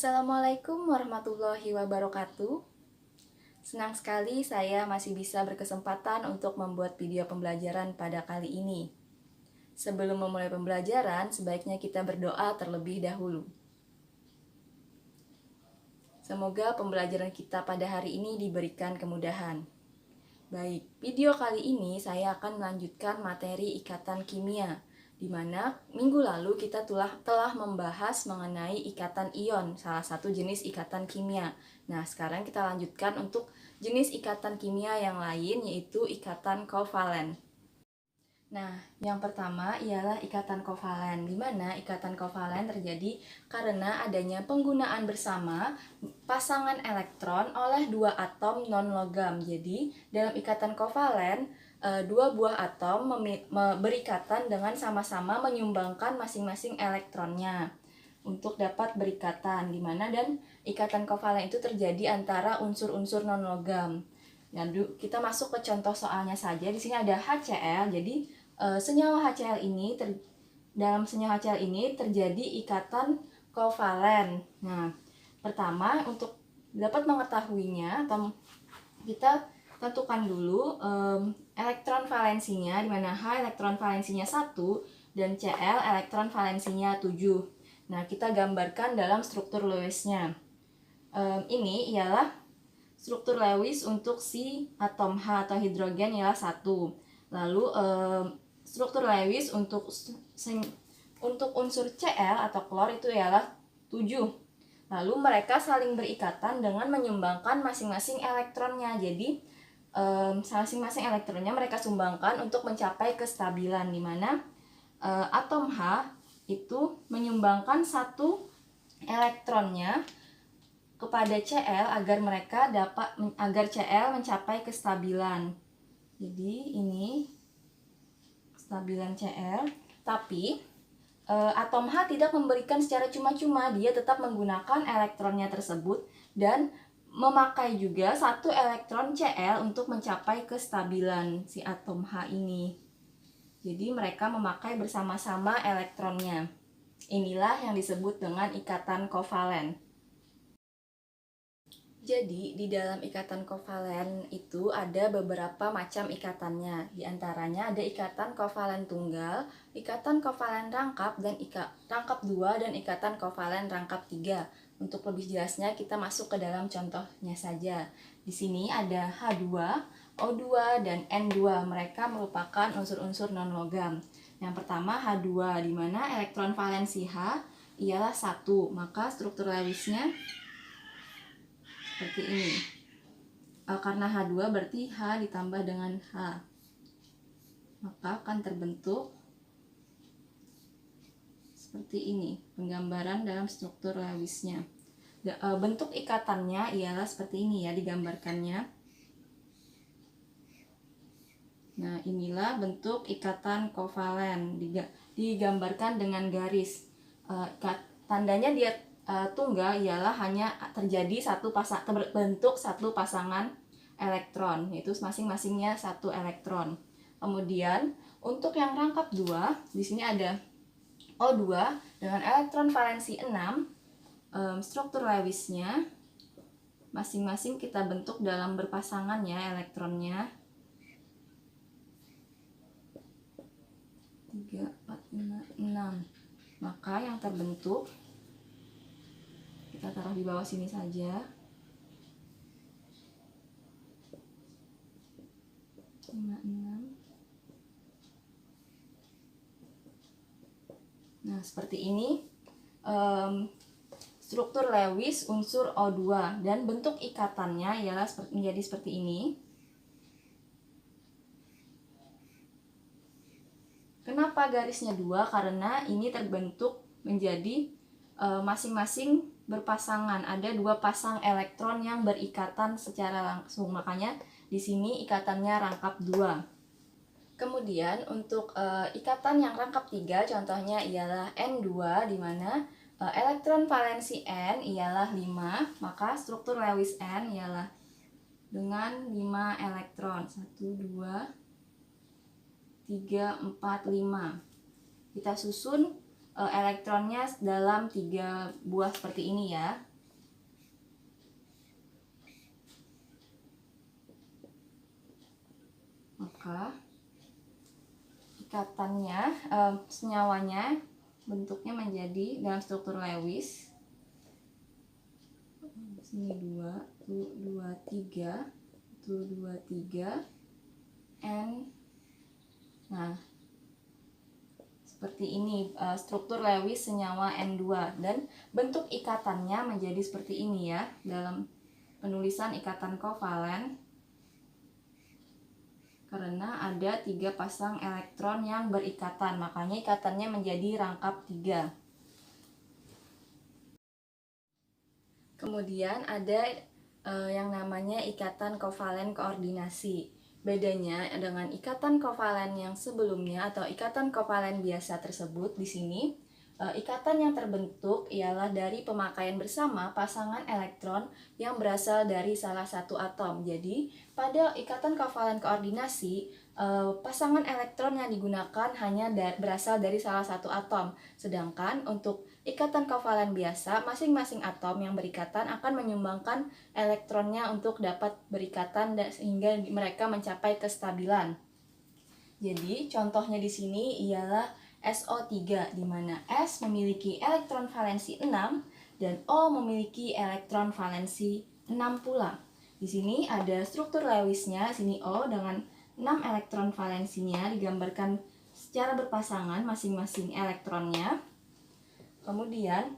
Assalamualaikum warahmatullahi wabarakatuh. Senang sekali saya masih bisa berkesempatan untuk membuat video pembelajaran pada kali ini. Sebelum memulai pembelajaran, sebaiknya kita berdoa terlebih dahulu. Semoga pembelajaran kita pada hari ini diberikan kemudahan. Baik, video kali ini saya akan melanjutkan materi ikatan kimia, di mana minggu lalu kita telah membahas mengenai ikatan ion, salah satu jenis ikatan kimia. Nah, sekarang kita lanjutkan untuk jenis ikatan kimia yang lain, yaitu ikatan kovalen. Nah, yang pertama ialah ikatan kovalen, di mana ikatan kovalen terjadi karena adanya penggunaan bersama pasangan elektron oleh dua atom non-logam. Jadi, dalam ikatan kovalen, dua buah atom berikatan dengan sama-sama menyumbangkan masing-masing elektronnya untuk dapat berikatan, di mana dan ikatan kovalen itu terjadi antara unsur-unsur non-logam. Nah, kita masuk ke contoh soalnya saja. Di sini ada HCl, jadi senyawa HCl ini dalam senyawa HCl ini terjadi ikatan kovalen. Nah, pertama untuk dapat mengetahuinya, kita tentukan dulu elektron valensinya, di mana H elektron valensinya 1 dan Cl elektron valensinya 7. Nah, kita gambarkan dalam struktur Lewis-nya. Ini ialah struktur Lewis untuk si atom H atau hidrogen ialah 1. Lalu struktur Lewis untuk unsur Cl atau klor itu ialah 7. Lalu mereka saling berikatan dengan menyumbangkan masing-masing elektronnya. Jadi masing-masing elektronnya mereka sumbangkan untuk mencapai kestabilan, di mana atom H itu menyumbangkan satu elektronnya kepada Cl agar Cl mencapai kestabilan. Jadi ini kestabilan Cl, tapi atom H tidak memberikan secara cuma-cuma, dia tetap menggunakan elektronnya tersebut dan memakai juga satu elektron Cl untuk mencapai kestabilan si atom H ini. Jadi mereka memakai bersama-sama elektronnya. Inilah yang disebut dengan ikatan kovalen. Jadi, di dalam ikatan kovalen itu ada beberapa macam ikatannya. Di antaranya ada ikatan kovalen tunggal, ikatan kovalen rangkap, dan rangkap 2, dan ikatan kovalen rangkap 3. Untuk lebih jelasnya, kita masuk ke dalam contohnya saja. Di sini ada H2, O2, dan N2. Mereka merupakan unsur-unsur non-logam. Yang pertama H2, di mana elektron valensi H ialah 1. Maka struktur Lewisnya seperti ini. Karena H2 berarti H ditambah dengan H, maka akan terbentuk seperti ini penggambaran dalam struktur Lewisnya. Bentuk ikatannya ialah seperti ini ya, digambarkannya. Nah, inilah bentuk ikatan kovalen, digambarkan dengan garis. Tandanya dia tunggal ialah hanya terjadi terbentuk satu pasangan elektron, yaitu masing-masingnya satu elektron. Kemudian untuk yang rangkap 2, di sini ada O2 dengan elektron valensi 6. Struktur Lewisnya masing-masing kita bentuk dalam berpasangan ya elektronnya. 3, 4, 5, 6. Maka yang terbentuk kita taruh di bawah sini saja. 5, 6. Nah, seperti ini struktur Lewis unsur O2, dan bentuk ikatannya ialah menjadi seperti ini. Kenapa garisnya 2? Karena ini terbentuk menjadi masing-masing berpasangan, ada 2 pasang elektron yang berikatan secara langsung, makanya di sini ikatannya rangkap 2. Kemudian untuk ikatan yang rangkap 3, contohnya ialah N2, di mana elektron valensi N ialah 5, maka struktur Lewis N ialah dengan 5 elektron. 1, 2, 3, 4, 5. Kita susun elektronnya dalam 3 buah seperti ini ya. maka ikatannya, senyawanya bentuknya menjadi dalam struktur Lewis. Sini 2, tuh 2, 3, tuh 2, 3, N. Nah, seperti ini struktur Lewis senyawa N2, dan bentuk ikatannya menjadi seperti ini ya dalam penulisan ikatan kovalen, karena ada 3 pasang elektron yang berikatan, makanya ikatannya menjadi rangkap 3. Kemudian ada yang namanya ikatan kovalen koordinasi. Bedanya dengan ikatan kovalen yang sebelumnya atau ikatan kovalen biasa tersebut, di sini ikatan yang terbentuk ialah dari pemakaian bersama pasangan elektron yang berasal dari salah satu atom. Jadi, pada ikatan kovalen koordinasi, pasangan elektron yang digunakan hanya berasal dari salah satu atom. Sedangkan untuk ikatan kovalen biasa, masing-masing atom yang berikatan akan menyumbangkan elektronnya untuk dapat berikatan sehingga mereka mencapai kestabilan. Jadi, contohnya di sini ialah SO3, di mana S memiliki elektron valensi 6 dan O memiliki elektron valensi 6 pula. Di sini ada struktur Lewisnya, sini O dengan 6 elektron valensinya digambarkan secara berpasangan masing-masing elektronnya. Kemudian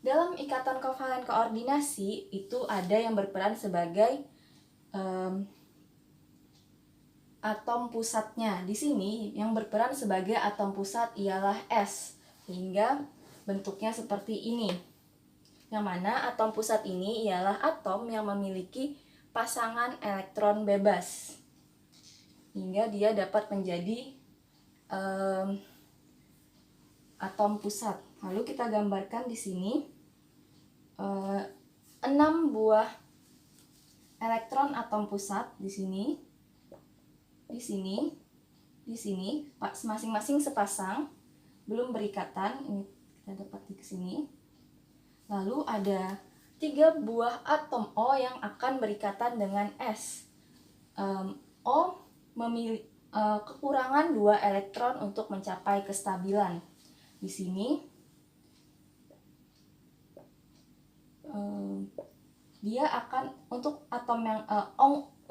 dalam ikatan kovalen koordinasi itu ada yang berperan sebagai atom pusatnya. Di sini yang berperan sebagai atom pusat ialah S, sehingga bentuknya seperti ini. Yang mana atom pusat ini ialah atom yang memiliki pasangan elektron bebas, hingga dia dapat menjadi atom pusat. Lalu kita gambarkan di sini 6 buah elektron atom pusat di sini. Di sini, masing-masing sepasang, belum berikatan. Ini kita dapat di sini. Lalu ada 3 buah atom O yang akan berikatan dengan S. O memiliki kekurangan 2 elektron untuk mencapai kestabilan. Di sini dia akan, untuk atom yang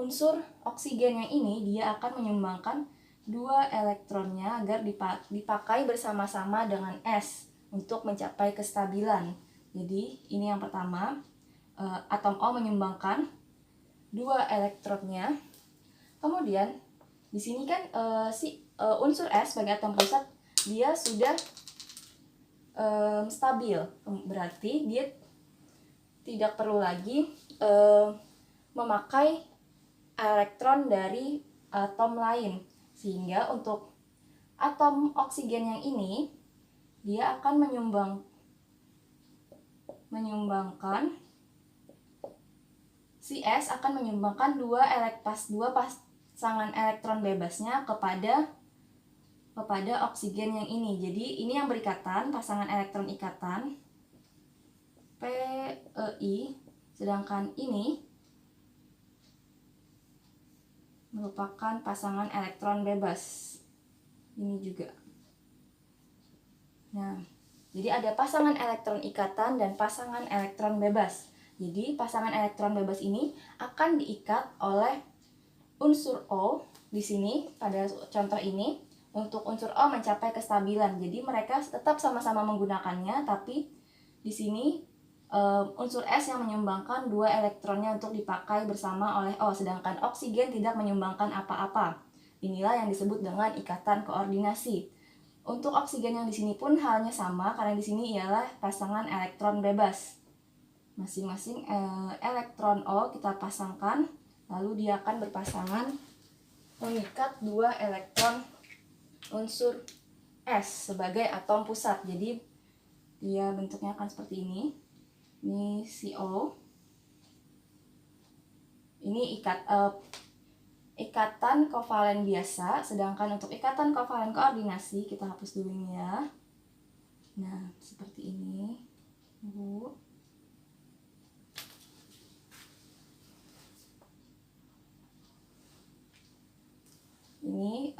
unsur oksigen yang ini, dia akan menyumbangkan 2 elektronnya agar dipakai bersama-sama dengan S untuk mencapai kestabilan. Jadi ini yang pertama, atom O menyumbangkan 2 elektronnya. Kemudian di sini kan unsur S sebagai atom pusat dia sudah stabil, berarti dia tidak perlu lagi memakai elektron dari atom lain, sehingga untuk atom oksigen yang ini dia akan menyumbangkan si S akan menyumbangkan 2 pasangan elektron bebasnya kepada oksigen yang ini. Jadi ini yang berikatan, pasangan elektron ikatan PeI, sedangkan ini merupakan pasangan elektron bebas. Ini juga. Nah, jadi ada pasangan elektron ikatan dan pasangan elektron bebas. Jadi pasangan elektron bebas ini akan diikat oleh unsur O di sini pada contoh ini untuk unsur O mencapai kestabilan. Jadi mereka tetap sama-sama menggunakannya, tapi di sini unsur S yang menyumbangkan 2 elektronnya untuk dipakai bersama oleh O, sedangkan oksigen tidak menyumbangkan apa-apa. Inilah yang disebut dengan ikatan koordinasi. Untuk oksigen yang di sini pun halnya sama, karena di sini ialah pasangan elektron bebas. Masing-masing elektron O kita pasangkan, lalu dia akan berpasangan mengikat 2 elektron unsur S sebagai atom pusat. Jadi dia bentuknya akan seperti ini. Ini CO. Ini ikatan kovalen biasa, sedangkan untuk ikatan kovalen koordinasi kita hapus dulu ini ya. Nah, seperti ini. Bu. Ini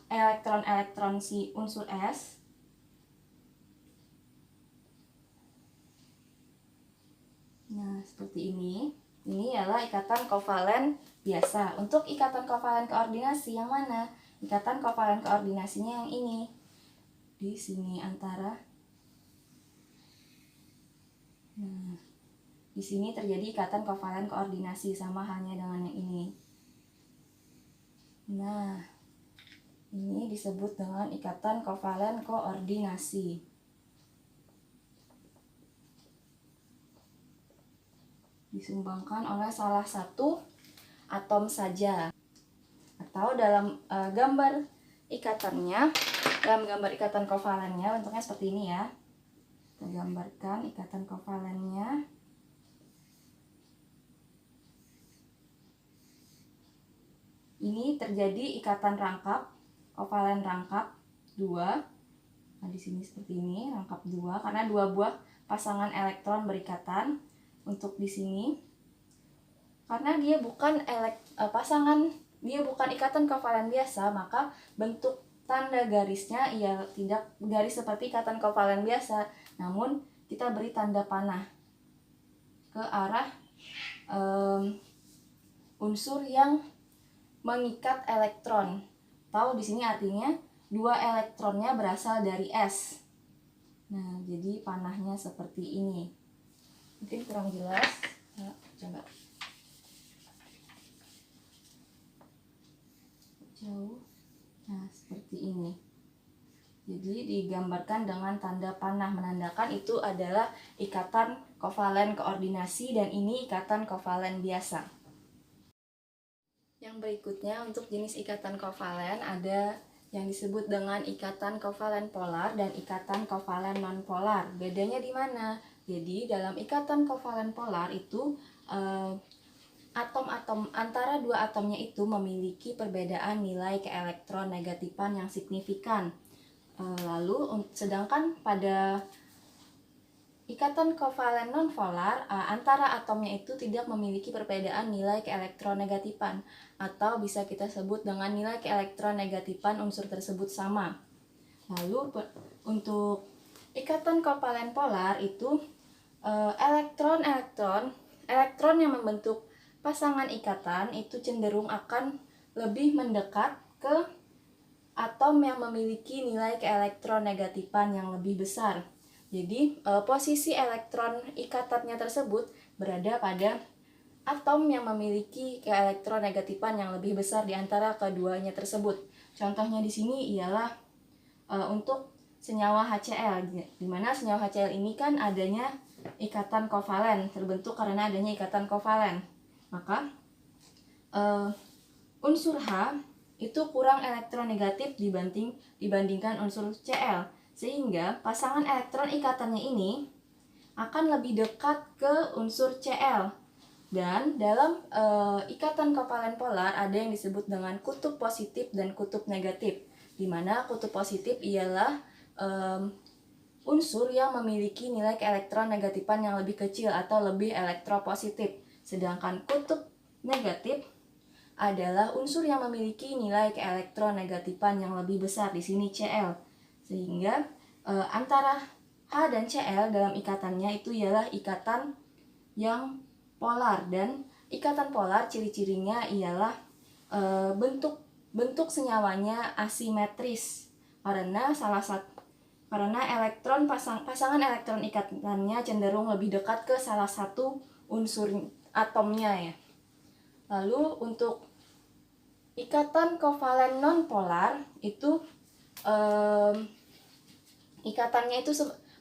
elektron-elektron si unsur S. Nah, seperti ini. Ini adalah ikatan kovalen biasa. Untuk ikatan kovalen koordinasi yang mana? Ikatan kovalen koordinasinya yang ini. Di sini antara. Nah, di sini terjadi ikatan kovalen koordinasi sama halnya dengan yang ini. Nah, ini disebut dengan ikatan kovalen koordinasi. Disumbangkan oleh salah satu atom saja. Atau dalam gambar ikatannya, dalam gambar ikatan kovalennya bentuknya seperti ini ya. Kita gambarkan ikatan kovalennya. Ini terjadi ikatan rangkap, kovalen rangkap 2. Nah, di sini seperti ini, rangkap 2 karena dua buah pasangan elektron berikatan. Untuk di sini karena dia bukan dia bukan ikatan kovalen biasa, maka bentuk tanda garisnya ia tidak garis seperti ikatan kovalen biasa, namun kita beri tanda panah ke arah unsur yang mengikat elektron. Tahu di sini artinya dua elektronnya berasal dari S. Nah, jadi panahnya seperti ini. Mungkin kurang jelas. Nah, coba jauh. Nah, seperti ini. Jadi digambarkan dengan tanda panah, menandakan itu adalah ikatan kovalen koordinasi dan ini ikatan kovalen biasa. Yang berikutnya untuk jenis ikatan kovalen ada yang disebut dengan ikatan kovalen polar dan ikatan kovalen nonpolar. Bedanya di mana? Jadi dalam ikatan kovalen polar itu atom-atom antara dua atomnya itu memiliki perbedaan nilai keelektronegatipan yang signifikan. Lalu sedangkan pada ikatan kovalen nonpolar antara atomnya itu tidak memiliki perbedaan nilai keelektronegatipan atau bisa kita sebut dengan nilai keelektronegatipan unsur tersebut sama. Lalu untuk ikatan kovalen polar itu elektron yang membentuk pasangan ikatan itu cenderung akan lebih mendekat ke atom yang memiliki nilai keelektronegatipan yang lebih besar. Jadi posisi elektron ikatannya tersebut berada pada atom yang memiliki keelektronegatipan yang lebih besar di antara keduanya tersebut. Contohnya di sini ialah untuk senyawa HCl, di mana senyawa HCl ini kan adanya ikatan kovalen, terbentuk karena adanya ikatan kovalen. Maka unsur H itu kurang elektronegatif dibandingkan unsur Cl, sehingga pasangan elektron ikatannya ini akan lebih dekat ke unsur Cl. Dan dalam ikatan kovalen polar ada yang disebut dengan kutub positif dan kutub negatif, di mana kutub positif ialah unsur yang memiliki nilai keelektronegatipan yang lebih kecil atau lebih elektropositif. Sedangkan kutub negatif adalah unsur yang memiliki nilai keelektronegatipan yang lebih besar, di sini Cl. Sehingga antara H dan Cl dalam ikatannya itu ialah ikatan yang polar, dan ikatan polar ciri-cirinya ialah bentuk senyawanya asimetris karena pasangan elektron ikatannya cenderung lebih dekat ke salah satu unsur atomnya ya. Lalu untuk ikatan kovalen nonpolar itu ikatannya itu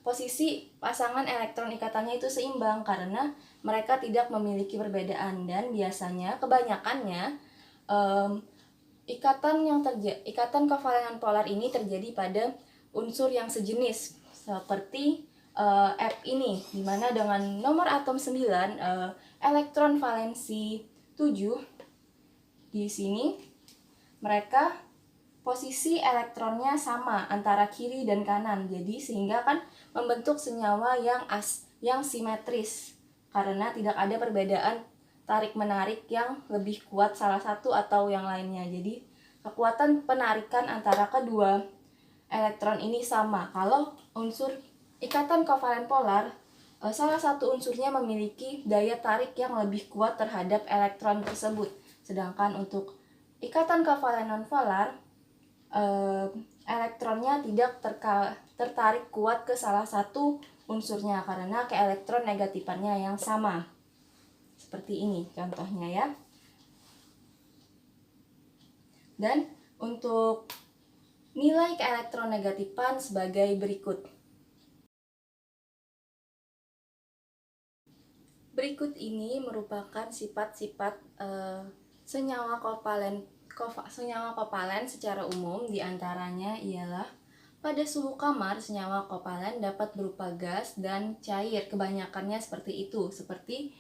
posisi pasangan elektron ikatannya itu seimbang karena mereka tidak memiliki perbedaan, dan biasanya kebanyakannya ikatan kovalen nonpolar ini terjadi pada unsur yang sejenis seperti F ini, dimana dengan nomor atom 9 elektron valensi 7 di sini mereka posisi elektronnya sama antara kiri dan kanan, jadi sehingga kan membentuk senyawa yang simetris karena tidak ada perbedaan tarik menarik yang lebih kuat salah satu atau yang lainnya. Jadi kekuatan penarikan antara kedua elektron ini sama. Kalau unsur ikatan kovalen polar, salah satu unsurnya memiliki daya tarik yang lebih kuat terhadap elektron tersebut. Sedangkan untuk ikatan kovalen nonpolar, elektronnya tidak tertarik kuat ke salah satu unsurnya karena keelektron negatifannya yang sama. Seperti ini contohnya ya. Dan untuk nilai keelektronegatifan sebagai berikut. Berikut ini merupakan sifat-sifat senyawa kovalen secara umum. Diantaranya ialah pada suhu kamar, senyawa kovalen dapat berupa gas dan cair. Kebanyakannya seperti itu, seperti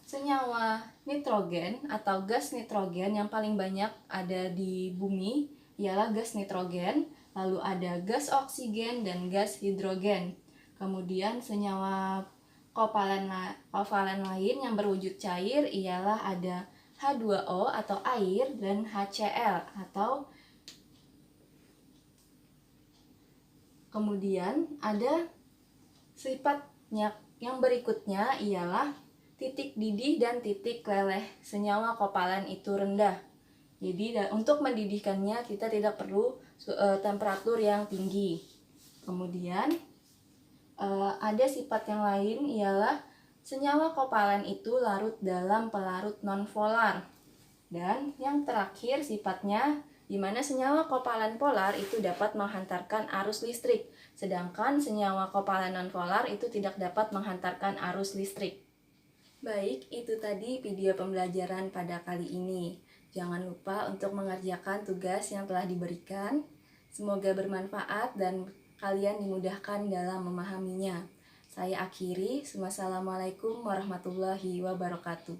senyawa nitrogen atau gas nitrogen yang paling banyak ada di bumi ialah gas nitrogen, lalu ada gas oksigen dan gas hidrogen. Kemudian senyawa kovalen lain yang berwujud cair ialah ada H2O atau air dan HCl atau kemudian ada sifatnya yang berikutnya ialah titik didih dan titik leleh. Senyawa kovalen itu rendah. Jadi untuk mendidihkannya kita tidak perlu temperatur yang tinggi. Kemudian ada sifat yang lain ialah senyawa kovalen itu larut dalam pelarut nonpolar. Dan yang terakhir sifatnya di mana senyawa kovalen polar itu dapat menghantarkan arus listrik, sedangkan senyawa kovalen nonpolar itu tidak dapat menghantarkan arus listrik. Baik, itu tadi video pembelajaran pada kali ini. Jangan lupa untuk mengerjakan tugas yang telah diberikan. Semoga bermanfaat dan kalian dimudahkan dalam memahaminya. Saya akhiri. Wassalamualaikum warahmatullahi wabarakatuh.